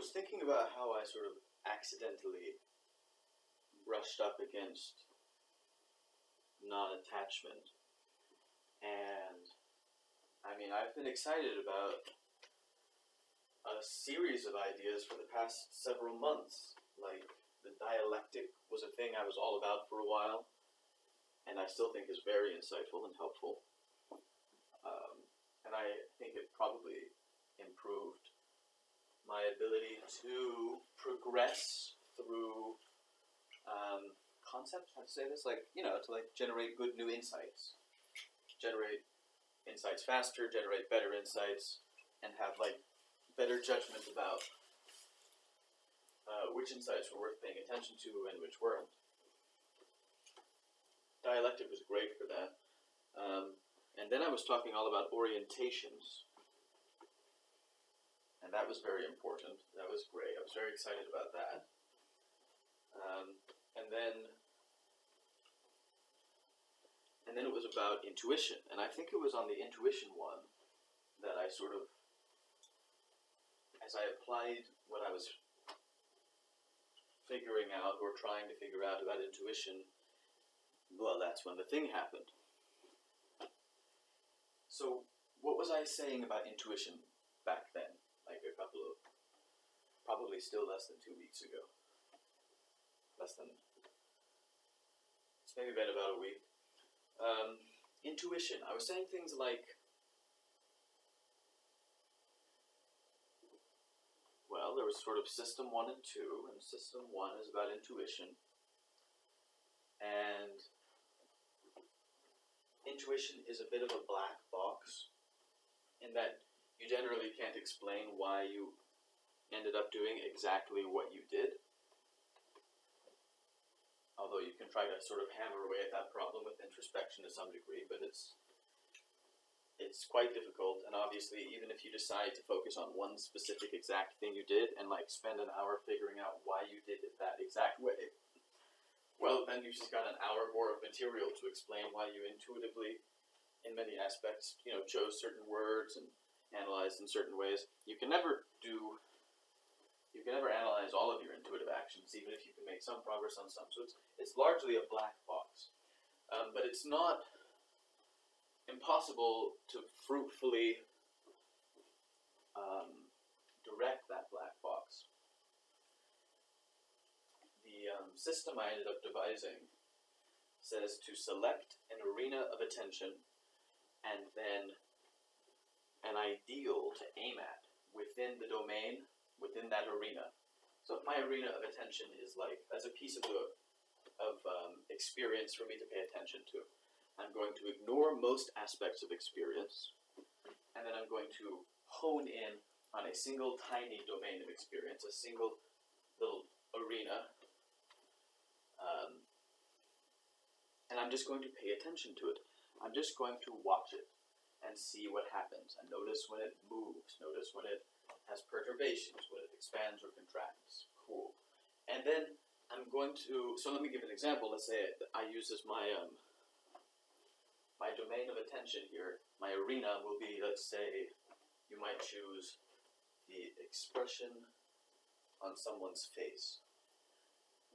was thinking about how I sort of accidentally brushed up against non-attachment, and I mean, I've been excited about a series of ideas for the past several months. Like, the dialectic was a thing I was all about for a while, and I still think is very insightful and helpful. And I think it probably improved my ability to progress through concepts, how to say this, like, to like generate good new insights. Generate insights faster, generate better insights, and have like better judgment about which insights were worth paying attention to and which weren't. Dialectic was great for that. And then I was talking all about orientations. And that was very important. That was great. I was very excited about that. And then it was about intuition. And I think it was on the intuition one that I sort of, as I applied what I was figuring out or trying to figure out about intuition, well, that's when the thing happened. So, what was I saying about intuition back then? Like a couple of, probably still less than 2 weeks ago. It's maybe been about a week. Intuition. I was saying things like, well, there was sort of System 1 and 2, and System 1 is about intuition. And intuition is a bit of a black box in that you generally can't explain why you ended up doing exactly what you did. Although you can try to sort of hammer away at that problem with introspection to some degree, but it's quite difficult. And obviously, even if you decide to focus on one specific exact thing you did and like spend an hour figuring out why you did it that exact way, well, then you've just got an hour more of material to explain why you intuitively, in many aspects, chose certain words and analyzed in certain ways. You can never analyze all of your intuitive actions, even if you can make some progress on some. So it's largely a black box. But it's not impossible to fruitfully direct that black box. The system I ended up devising says to select an arena of attention and then an ideal to aim at within the domain, within that arena. So if my arena of attention is like, that's a piece of experience for me to pay attention to. I'm going to ignore most aspects of experience, and then I'm going to hone in on a single tiny domain of experience, a single little arena, and I'm just going to pay attention to it. I'm just going to watch it and see what happens, and notice when it moves, notice when it has perturbations, when it expands or contracts. Cool. And then I'm going to, so let me give an example. Let's say I use as my domain of attention here. My arena will be, let's say, you might choose the expression on someone's face.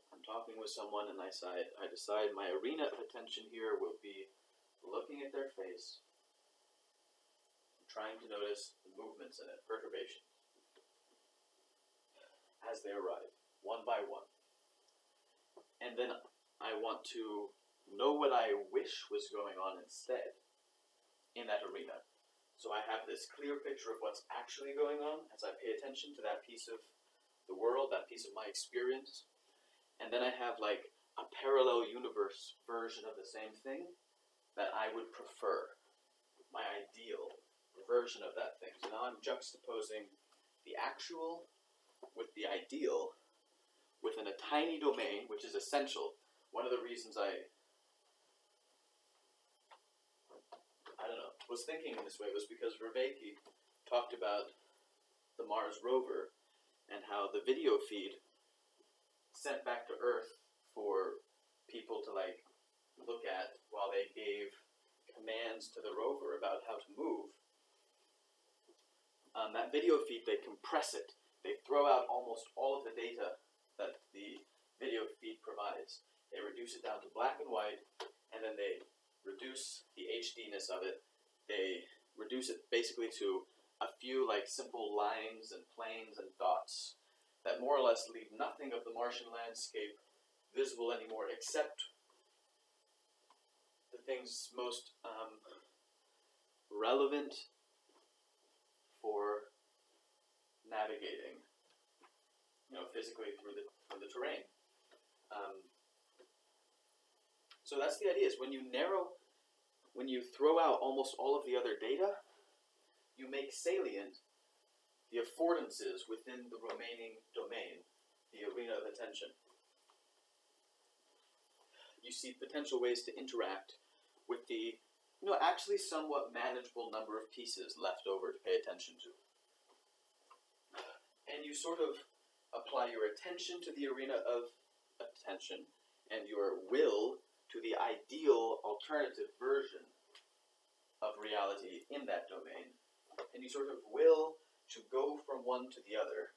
I'm talking with someone and I decide my arena of attention here will be looking at their face, trying to notice the movements in it, perturbations, as they arrive, one by one. And then I want to know what I wish was going on instead in that arena. So I have this clear picture of what's actually going on as I pay attention to that piece of the world, that piece of my experience. And then I have like a parallel universe version of the same thing that I would prefer, my ideal version of that thing. So now I'm juxtaposing the actual with the ideal within a tiny domain, which is essential. One of the reasons I was thinking in this way was because Vervaeke talked about the Mars rover and how the video feed sent back to Earth for people to like look at while they gave commands to the rover about how to move. That video feed, they compress it they throw out almost all of the data that the video feed provides. They reduce it down to black and white, and then they reduce the HDness of it. They reduce it basically to a few like simple lines and planes and dots that more or less leave nothing of the Martian landscape visible anymore, except the things most relevant for navigating, physically through the terrain. So that's the idea: is when you throw out almost all of the other data, you make salient the affordances within the remaining domain, the arena of attention. You see potential ways to interact with the, actually somewhat manageable number of pieces left over to pay attention to. And you sort of apply your attention to the arena of attention and your will to the ideal alternative version of reality in that domain. And you sort of will to go from one to the other.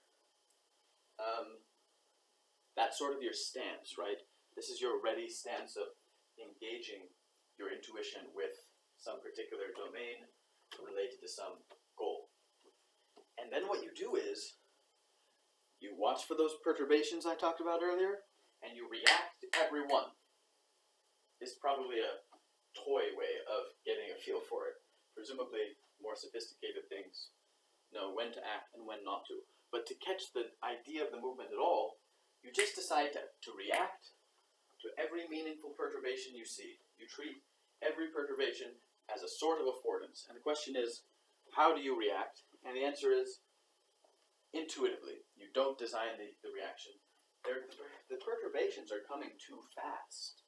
That's sort of your stance, right? This is your ready stance of engaging your intuition with some particular domain related to some goal. And then what you do is, you watch for those perturbations I talked about earlier, and you react to every one. It's probably a toy way of getting a feel for it. Presumably, more sophisticated things know when to act and when not to. But to catch the idea of the movement at all, you just decide to react to every meaningful perturbation you see. You treat every perturbation as a sort of affordance. And the question is, how do you react? And the answer is, intuitively. You don't design the reaction. The perturbations are coming too fast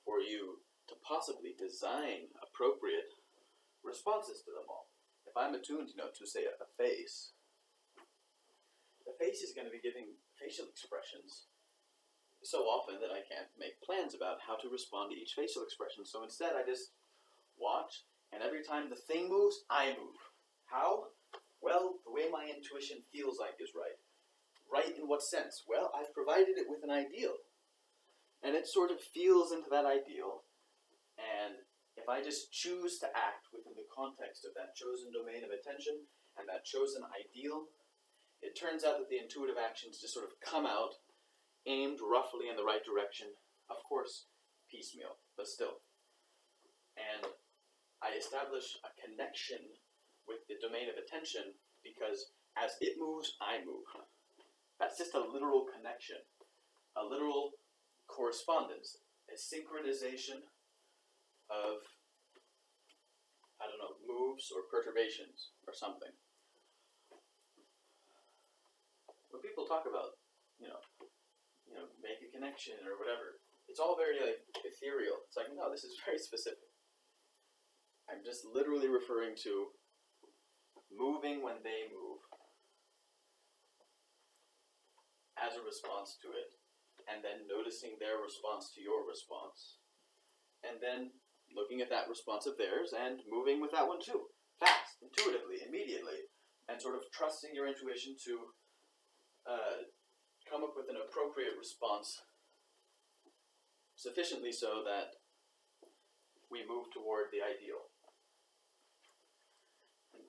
for you to possibly design appropriate responses to them all. If I'm attuned, to say a face, the face is going to be giving facial expressions so often that I can't make plans about how to respond to each facial expression. So instead, I just watch, and every time the thing moves, I move. How? Well, the way my intuition feels like is right. Right in what sense? Well, I've provided it with an ideal. And it sort of feels into that ideal. And if I just choose to act within the context of that chosen domain of attention and that chosen ideal, it turns out that the intuitive actions just sort of come out, aimed roughly in the right direction. Of course, piecemeal, but still. And I establish a connection with the domain of attention because as it moves, I move. That's just a literal connection, a literal correspondence, a synchronization of, moves or perturbations or something. When people talk about, make a connection or whatever, it's all very ethereal. It's like, no, this is very specific. I'm just literally referring to moving when they move as a response to it, and then noticing their response to your response, and then looking at that response of theirs and moving with that one too, fast, intuitively, immediately, and sort of trusting your intuition to come up with an appropriate response sufficiently so that we move toward the ideal.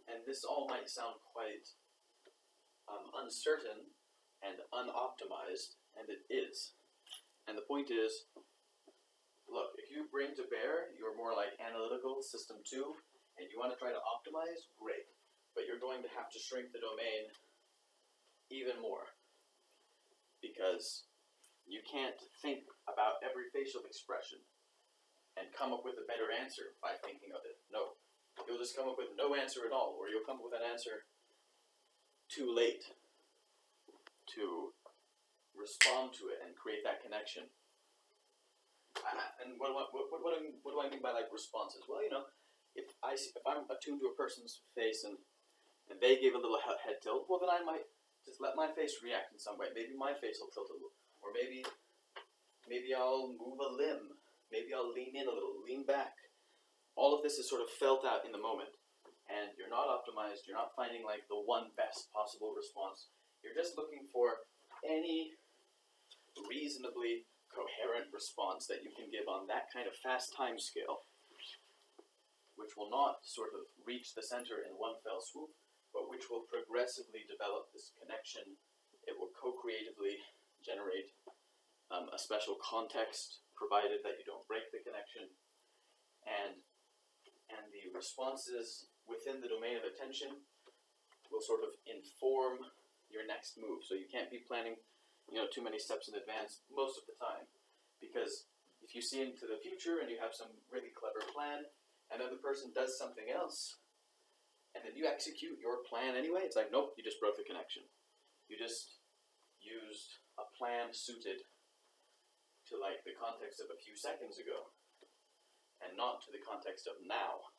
And this all might sound quite uncertain and unoptimized, and it is. And the point is, look, if you bring to bear your more like analytical system 2, and you want to try to optimize, great. But you're going to have to shrink the domain even more. Because you can't think about every facial expression and come up with a better answer by thinking of it. No. You'll just come up with no answer at all, or you'll come up with an answer too late to respond to it and create that connection. And what do I mean by responses? Well, if I'm attuned to a person's face and they give a little head tilt, well then I might just let my face react in some way. Maybe my face will tilt a little, or maybe I'll move a limb. Maybe I'll lean in a little, lean back. All of this is sort of felt out in the moment, and you're not optimized. You're not finding the one best possible response. You're just looking for any reasonably coherent response that you can give on that kind of fast time scale, which will not sort of reach the center in one fell swoop, but which will progressively develop this connection. It will co-creatively generate a special context, provided that you don't break the connection, and the responses within the domain of attention will sort of inform your next move. So you can't be planning, too many steps in advance most of the time, because if you see into the future and you have some really clever plan, and then the person does something else, and then you execute your plan anyway, it's like, nope, you just broke the connection. You just used a plan suited to like the context of a few seconds ago, and not to the context of now.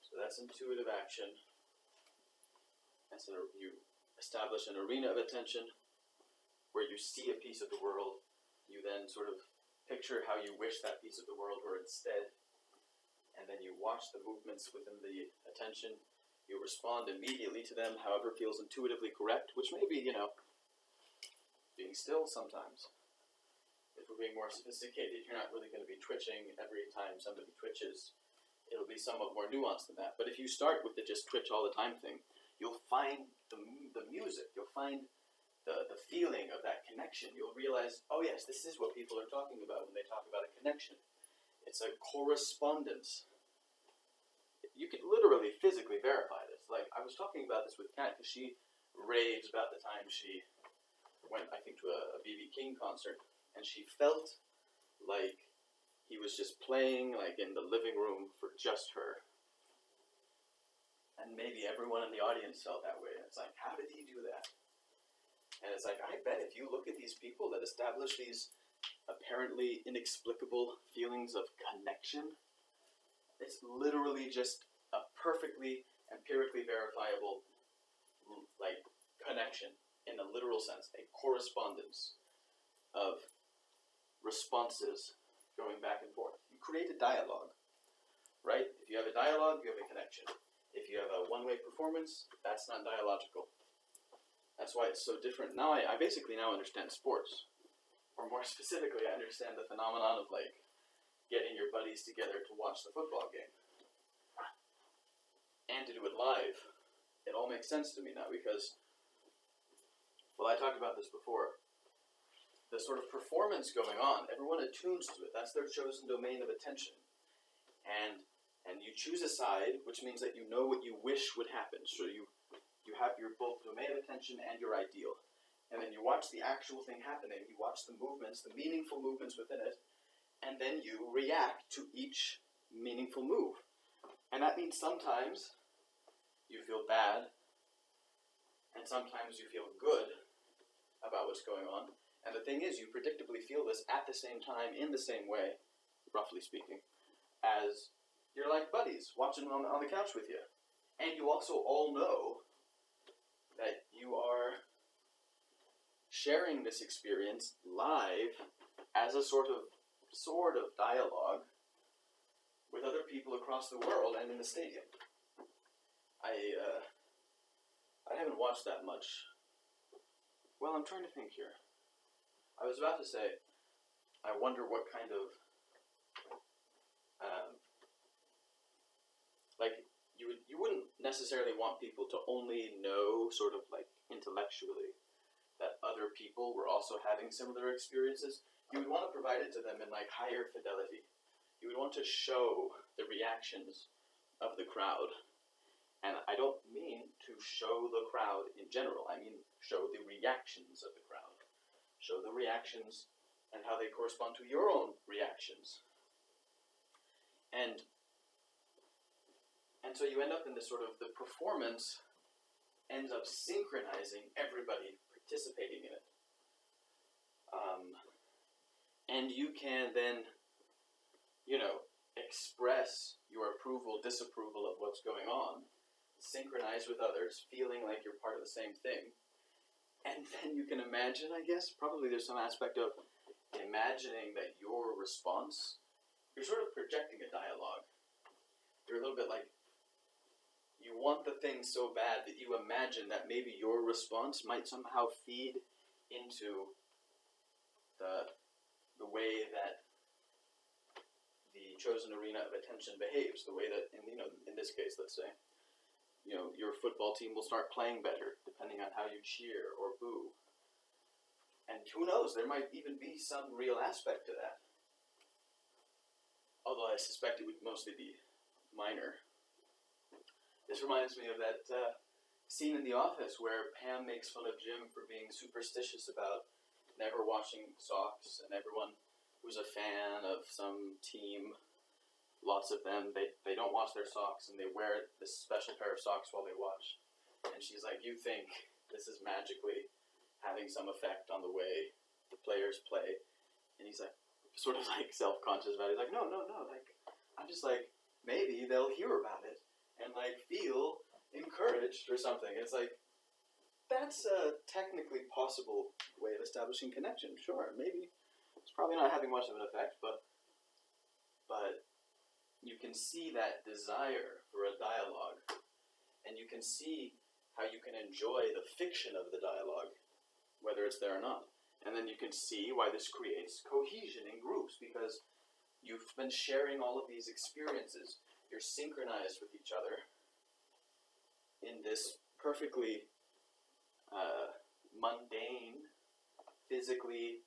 So that's intuitive action. And so you establish an arena of attention where you see a piece of the world. You then sort of picture how you wish that piece of the world were instead. And then you watch the movements within the attention. You respond immediately to them, however feels intuitively correct, which may be, being still sometimes. If we're being more sophisticated, you're not really going to be twitching every time somebody twitches. It'll be somewhat more nuanced than that. But if you start with the just twitch all the time thing, you'll find the music, you'll find the feeling of that connection. You'll realize, oh yes, this is what people are talking about when they talk about a connection. It's a correspondence. You can literally physically verify this. Like, I was talking about this with Kat, because she raves about the time she went, I think, to a B.B. King concert, and she felt like he was just playing, like, in the living room for just her. And maybe everyone in the audience felt that way. And it's like, how did he do that? And it's like, I bet if you look at these people that establish these apparently inexplicable feelings of connection, it's literally just a perfectly empirically verifiable, like, connection in the literal sense, a correspondence of responses going back and forth. You create a dialogue, right? If you have a dialogue, you have a connection. If you have a one-way performance, that's not dialogical. That's why it's so different. Now I basically now understand sports. Or more specifically, I understand the phenomenon of, like, getting your buddies together to watch the football game. And to do it live. It all makes sense to me now because, well, I talked about this before. The sort of performance going on, everyone attunes to it. That's their chosen domain of attention. And you choose a side, which means that you know what you wish would happen. So you have your both domain of attention and your ideal. And then you watch the actual thing happening. You watch the movements, the meaningful movements within it. And then you react to each meaningful move. And that means sometimes you feel bad, and sometimes you feel good about what's going on. And the thing is, you predictably feel this at the same time, in the same way, roughly speaking, as you're like buddies watching on the couch with you. And you also all know that you are sharing this experience live as a sort of dialogue with other people across the world and in the stadium. I haven't watched that much. Well, I'm trying to think here. I was about to say, I wonder what kind of, you wouldn't necessarily want people to only know sort of like intellectually that other people were also having similar experiences. You would want to provide it to them in like higher fidelity. You would want to show the reactions of the crowd. And I don't mean to show the crowd in general. I mean show the reactions of the crowd. Show the reactions and how they correspond to your own reactions. And so you end up in this sort of, the performance ends up synchronizing everybody participating in it. And you can then, express your approval, disapproval of what's going on, synchronize with others, feeling like you're part of the same thing. And then you can imagine, I guess, probably there's some aspect of imagining that your response you're sort of projecting a dialogue. You're a little bit like, you want the thing so bad that you imagine that maybe your response might somehow feed into the way that the chosen arena of attention behaves, the way that, in this case, let's say, your football team will start playing better depending on how you cheer or boo. And who knows, there might even be some real aspect to that. Although I suspect it would mostly be minor. This reminds me of that scene in The Office where Pam makes fun of Jim for being superstitious about never washing socks, and everyone who's a fan of some team, lots of them, they don't wash their socks, and they wear this special pair of socks while they watch. And she's like, you think this is magically having some effect on the way the players play? And he's like, sort of like self-conscious about it. He's like, no, like, I'm just like, maybe they'll hear about it and like feel encouraged or something. It's like, that's a technically possible way of establishing connection. Sure, maybe it's probably not having much of an effect, but you can see that desire for a dialogue, and you can see how you can enjoy the fiction of the dialogue, whether it's there or not. And then you can see why this creates cohesion in groups, because you've been sharing all of these experiences. You're synchronized with each other in this perfectly mundane, physically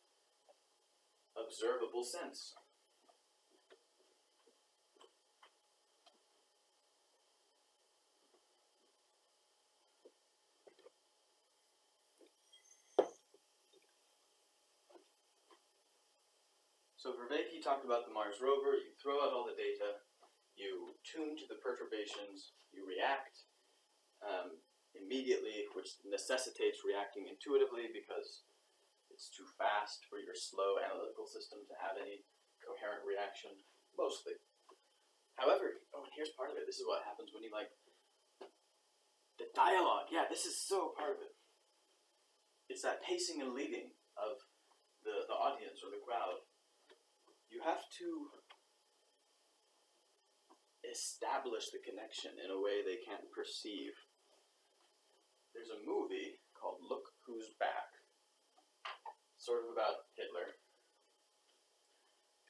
observable sense. So Vervaeke talked about the Mars rover. You throw out all the data, you tune to the perturbations, you react immediately, which necessitates reacting intuitively because it's too fast for your slow analytical system to have any coherent reaction, mostly. However, and here's part of it. This is what happens when you the dialogue. Yeah, this is so part of it. It's that pacing and leading of the audience or the crowd. You have to establish the connection in a way they can't perceive. There's a movie called Look Who's Back, sort of about Hitler,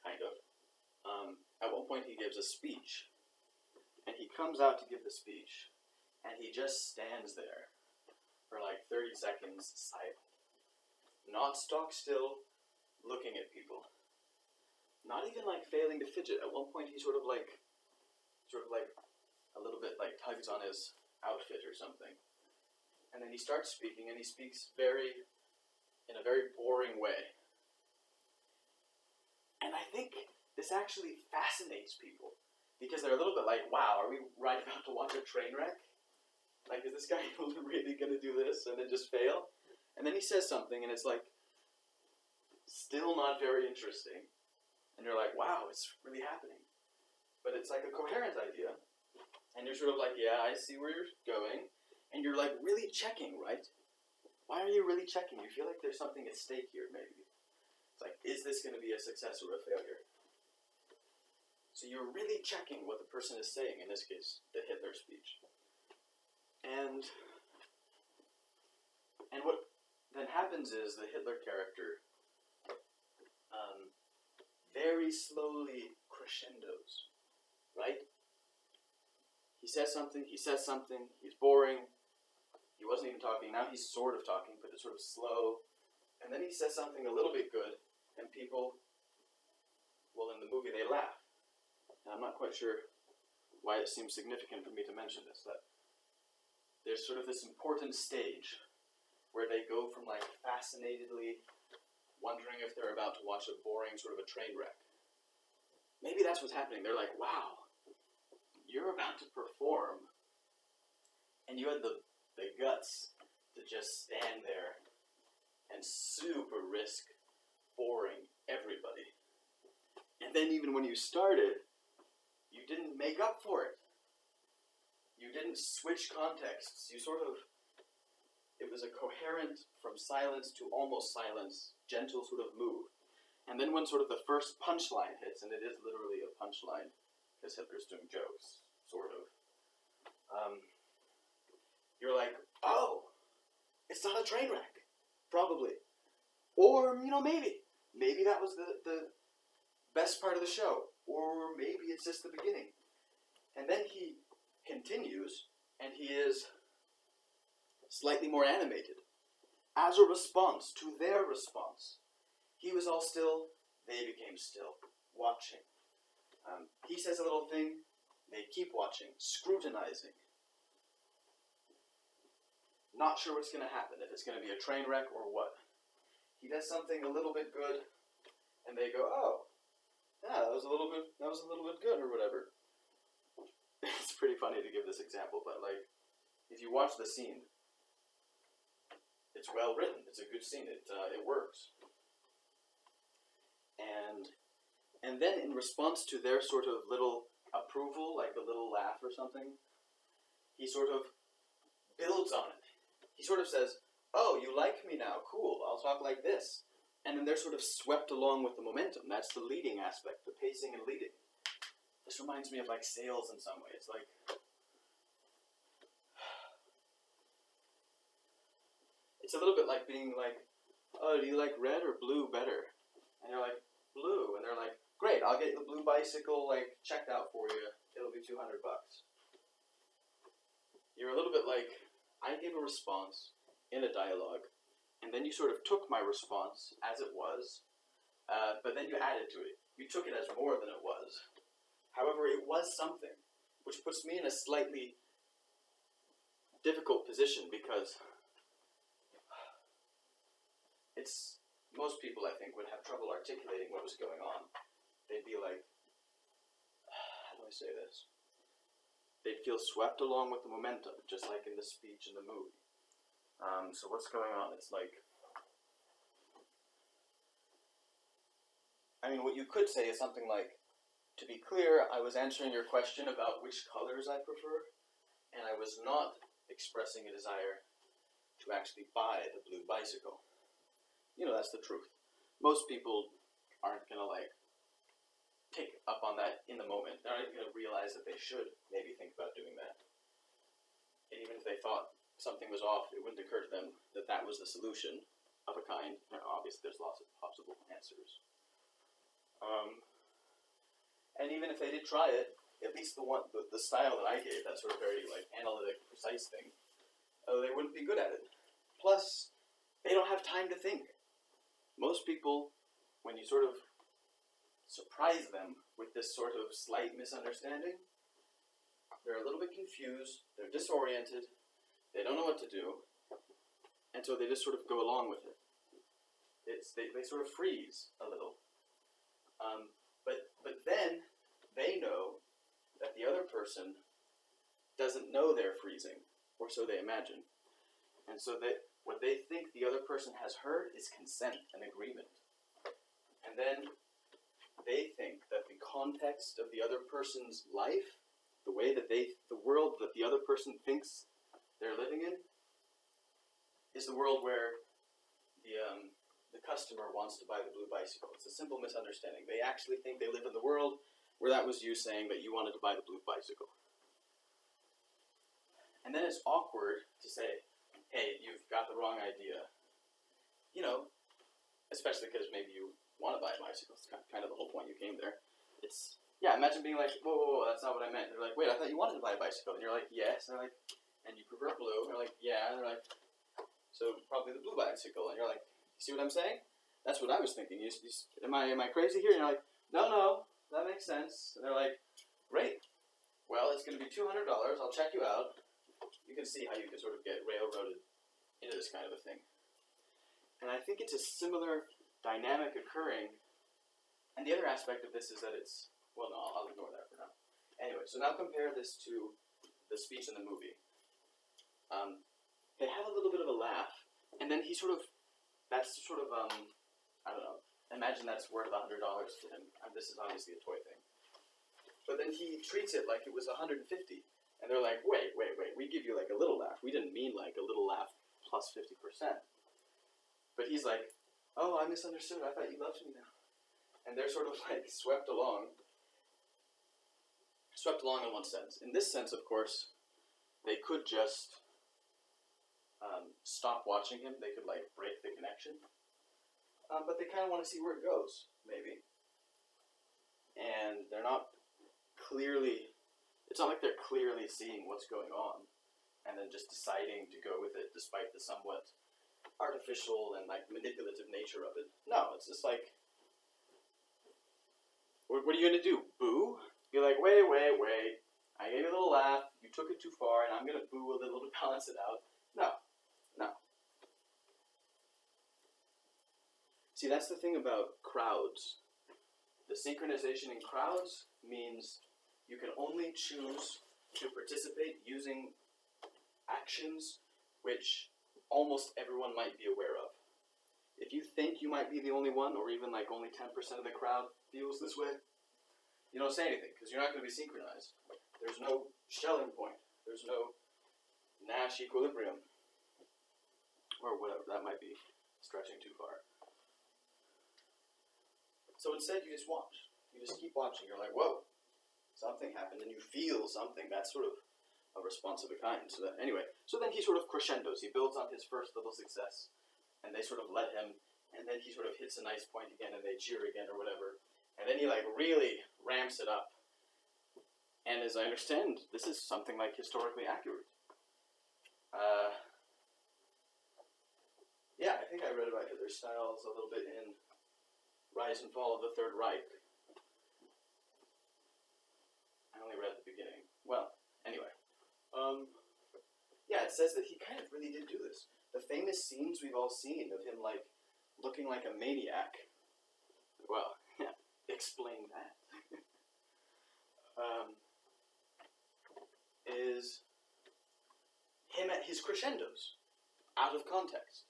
kind of. At one point he gives a speech, and he comes out to give the speech, and he just stands there for like 30 seconds silent, not stock still, looking at people. Not even like failing to fidget. At one point he sort of like a little bit like tugs on his outfit or something. And then he starts speaking, and he speaks in a very boring way. And I think this actually fascinates people, because they're a little bit like, wow, are we right about to watch a train wreck? Like, is this guy really going to do this and then just fail? And then he says something, and it's like, still not very interesting. And you're like, wow, it's really happening. But it's like a coherent idea. And you're sort of like, yeah, I see where you're going. And you're like really checking, right? Why are you really checking? You feel like there's something at stake here, maybe. It's like, is this going to be a success or a failure? So you're really checking what the person is saying, in this case, the Hitler speech. And what then happens is the Hitler character very slowly crescendos, right? He says something, he's boring, he wasn't even talking, now he's sort of talking, but it's sort of slow, and then he says something a little bit good, and people, well, in the movie they laugh. And I'm not quite sure why it seems significant for me to mention this, that there's sort of this important stage where they go from like fascinatedly wondering if they're about to watch a boring sort of a train wreck. Maybe that's what's happening. They're like, wow, you're about to perform, and you had the guts to just stand there and super risk boring everybody. And then even when you started, you didn't make up for it. You didn't switch contexts. You sort of, it was a coherent, from silence to almost silence, gentle sort of move. And then when sort of the first punchline hits, and it is literally a punchline, because Hitler's doing jokes, sort of, you're like, oh, it's not a train wreck, probably. Or, maybe. Maybe that was the best part of the show. Or maybe it's just the beginning. And then he continues, and he is slightly more animated. As a response to their response. He was all still, they became still, watching. He says a little thing, they keep watching, scrutinizing. Not sure what's going to happen, if it's going to be a train wreck or what. He does something a little bit good, and they go, oh, yeah, that was a little bit good, or whatever. It's pretty funny to give this example, but if you watch the scene, it's well written. It's a good scene. It works. And then in response to their sort of little approval, like a little laugh or something, he sort of builds on it. He sort of says, oh, you like me now, cool, I'll talk like this. And then they're sort of swept along with the momentum. That's the leading aspect, the pacing and leading. This reminds me of sales in some way. It's it's a little bit like being oh, do you like red or blue better? And you're like, blue. And they're like, great, I'll get the blue bicycle checked out for you. It'll be $200. You're a little bit like, I gave a response in a dialogue, and then you sort of took my response as it was, but then you added to it. You took it as more than it was. However, it was something, which puts me in a slightly difficult position because most people, I think, would have trouble articulating what was going on. They'd be like, how do I say this? They'd feel swept along with the momentum, just like in the speech in the movie. So what's going on? It's what you could say is something like, to be clear, I was answering your question about which colors I prefer, and I was not expressing a desire to actually buy the blue bicycle. That's the truth. Most people aren't going to take up on that in the moment. They're not even going to realize that they should maybe think about doing that. And even if they thought something was off, it wouldn't occur to them that that was the solution of a kind. Obviously, there's lots of possible answers. And even if they did try it, at least the style that I gave, that sort of very analytic, precise thing, they wouldn't be good at it. Plus, they don't have time to think. Most people, when you sort of surprise them with this sort of slight misunderstanding, they're a little bit confused, they're disoriented, they don't know what to do, and so they just sort of go along with it. They sort of freeze a little. But then they know that the other person doesn't know they're freezing, or so they imagine. And so what they think the other person has heard is consent and agreement. And then they think that the context of the other person's life, the world that the other person thinks they're living in, is the world where the customer wants to buy the blue bicycle. It's a simple misunderstanding. They actually think they live in the world where that was you saying that you wanted to buy the blue bicycle. And then it's awkward to say, hey, you've got the wrong idea. Especially because maybe you want to buy a bicycle. It's kind of the whole point you came there. Imagine being like, whoa, that's not what I meant. And they're like, wait, I thought you wanted to buy a bicycle. And you're like, yes. And they're like, and you prefer blue. And they're like, yeah. And they're like, so probably the blue bicycle. And you're like, you see what I'm saying? That's what I was thinking. Am I crazy here? And you're like, no, that makes sense. And they're like, great. Well, it's going to be $200. I'll check you out. You can see how you can sort of get railroaded into this kind of a thing. And I think it's a similar dynamic occurring. And the other aspect of this is that I'll ignore that for now. Anyway, so now compare this to the speech in the movie. They have a little bit of a laugh, and then I don't know, imagine that's worth $100 to him. This is obviously a toy thing. But then he treats it like it was $150. And they're like, wait, we give you a little laugh. We didn't mean a little laugh plus 50%. But he's like, oh, I misunderstood. I thought you loved me now. and they're sort of like swept along in one sense. In this sense, of course, they could just stop watching him. They could like break the connection, but they kind of want to see where it goes, maybe. And they're not clearly. It's not like they're clearly seeing what's going on, and then just deciding to go with it, despite the somewhat artificial and like manipulative nature of it. No, it's just like, what are you gonna do? Boo? You're like, wait. I gave you a little laugh. You took it too far, and I'm gonna boo a little to balance it out. No. See, that's the thing about crowds. The synchronization in crowds means you can only choose to participate using actions which almost everyone might be aware of. If you think you might be the only one, or even like only 10% of the crowd feels this way, you don't say anything, because you're not going to be synchronized. There's no Schelling point. There's no Nash equilibrium. Or whatever, that might be stretching too far. So instead, you just watch. You just keep watching. You're like, whoa, something happened, and you feel something. That's sort of a response of a kind. So then he sort of crescendos. He builds on his first little success, and they sort of let him, and then he sort of hits a nice point again, and they cheer again or whatever. And then he like really ramps it up. And as I understand, this is something like historically accurate. Yeah, I think I read about Hitler's styles a little bit in Rise and Fall of the Third Reich. I only read the beginning. Well, anyway. Yeah, it says that he kind of really did do this. The famous scenes we've all seen of him, like, looking like a maniac. Well, yeah, explain that. Is him at his crescendos, out of context.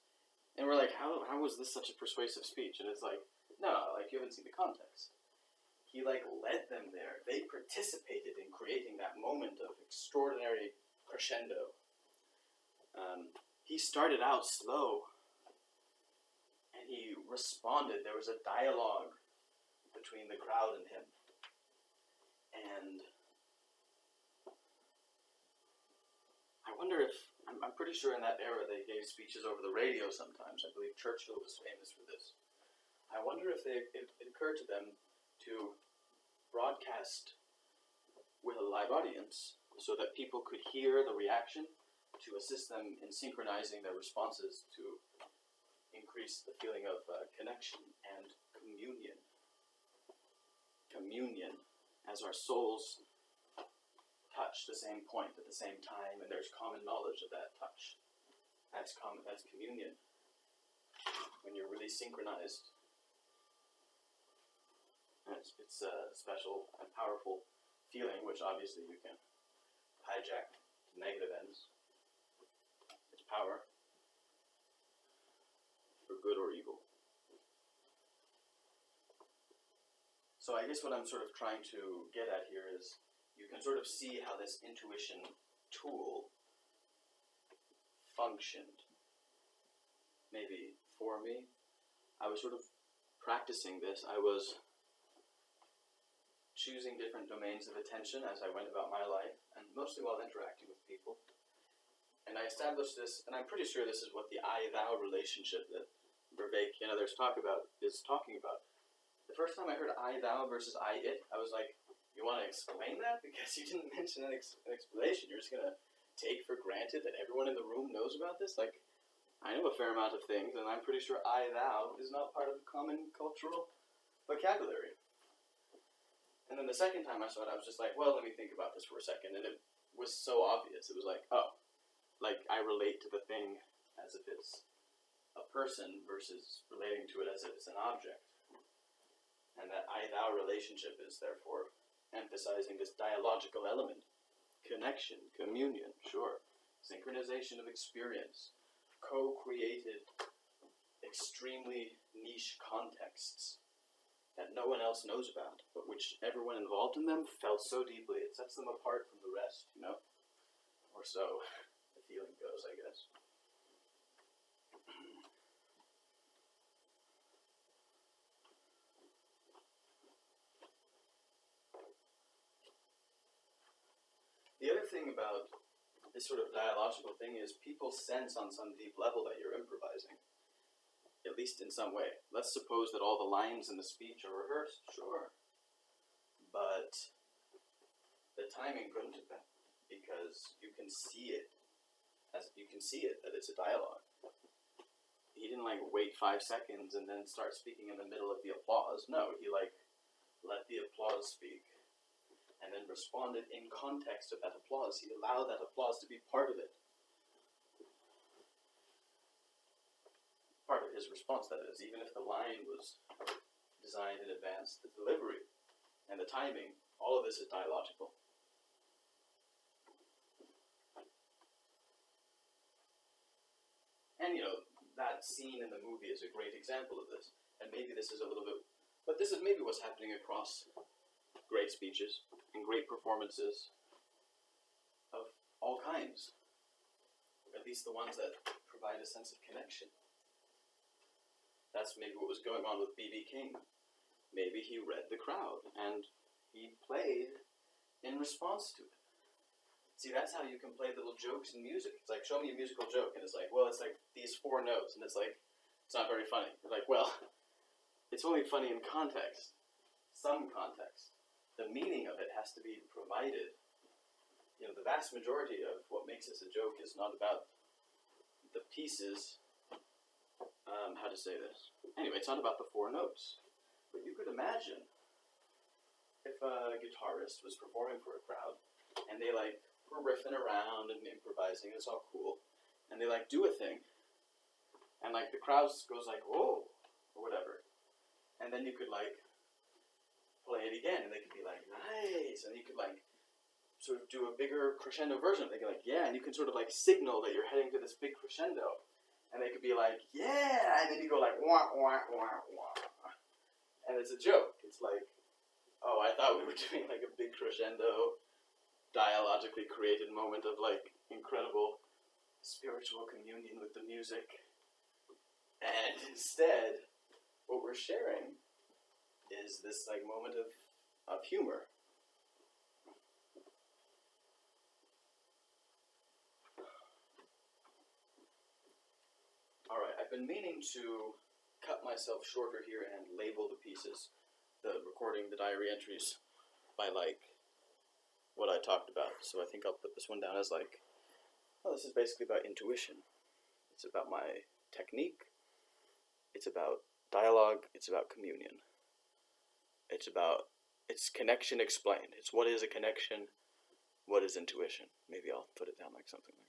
And we're like, how was this such a persuasive speech? And it's like, no, like, you haven't seen the context. He, like, led them there. They participated in creating that moment of extraordinary crescendo. He started out slow, and he responded. There was a dialogue between the crowd and him. And I wonder if, I'm pretty sure in that era they gave speeches over the radio sometimes. I believe Churchill was famous for this. I wonder if it occurred to them to broadcast with a live audience so that people could hear the reaction, to assist them in synchronizing their responses to increase the feeling of connection and communion. Communion, as our souls touch the same point at the same time, and there's common knowledge of that touch. That's communion. When you're really synchronized, and it's a special and powerful feeling, which obviously you can hijack to negative ends. It's power for good or evil. So I guess what I'm sort of trying to get at here is, you can sort of see how this intuition tool functioned. Maybe for me, I was sort of practicing this. I was choosing different domains of attention as I went about my life, and mostly while interacting with people. And I established this, and I'm pretty sure this is what the I-thou relationship that Vervaeke and others is talking about. The first time I heard I-thou versus I-it, I was like, you want to explain that? Because you didn't mention an explanation. You're just going to take for granted that everyone in the room knows about this? Like, I know a fair amount of things, and I'm pretty sure I-thou is not part of the common cultural vocabulary. And then the second time I saw it, I was just like, well, let me think about this for a second. And it was so obvious. It was like, oh, like I relate to the thing as if it's a person versus relating to it as if it's an object. And that I-thou relationship is therefore emphasizing this dialogical element. Connection, communion, sure. Synchronization of experience. Co-created, extremely niche contexts that no one else knows about, but which everyone involved in them felt so deeply. It sets them apart from the rest, you know? Or so the feeling goes, I guess. this sort of dialogical thing is people sense on some deep level that you're improvising, at least in some way. Let's suppose that all the lines in the speech are rehearsed, sure, but the timing couldn't have been, because you can see it that it's a dialogue. He didn't like wait 5 seconds and then start speaking in the middle of the applause. No, he like let the applause speak and then responded in context of that applause. He allowed that applause to be part of it. Part of his response, that is, even if the line was designed in advance, the delivery and the timing, all of this is dialogical. And, you know, that scene in the movie is a great example of this. And maybe this is a little bit, but this is maybe what's happening across great speeches and great performances of all kinds. At least the ones that provide a sense of connection. That's maybe what was going on with B.B. King. Maybe he read the crowd and he played in response to it. See, that's how you can play little jokes in music. It's like, show me a musical joke, and it's like, well, it's like these 4 notes, and it's like, it's not very funny. You're like, well, it's only funny in context. Some context. The meaning of it has to be provided. You know, the vast majority of what makes this a joke is not about the pieces, how to say this. Anyway, it's not about the 4 notes. But you could imagine if a guitarist was performing for a crowd, and they like were riffing around and improvising, it's all cool, and they like do a thing, and like the crowd goes like, whoa, or whatever, and then you could like play it again, and they could be like, nice, and you could like sort of do a bigger crescendo version. They could like, yeah, and you can sort of like signal that you're heading to this big crescendo, and they could be like, yeah, and then you go like, wah, wah, wah, wah, and it's a joke. It's like, oh, I thought we were doing like a big crescendo, dialogically created moment of like incredible spiritual communion with the music, and instead what we're sharing is this like moment of humor. Alright, I've been meaning to cut myself shorter here and label the pieces, the recording, the diary entries, by like what I talked about. So I think I'll put this one down as like, well, this is basically about intuition. It's about my technique. It's about dialogue. It's about communion. It's connection explained. It's what is a connection, what is intuition. Maybe I'll put it down like something like that.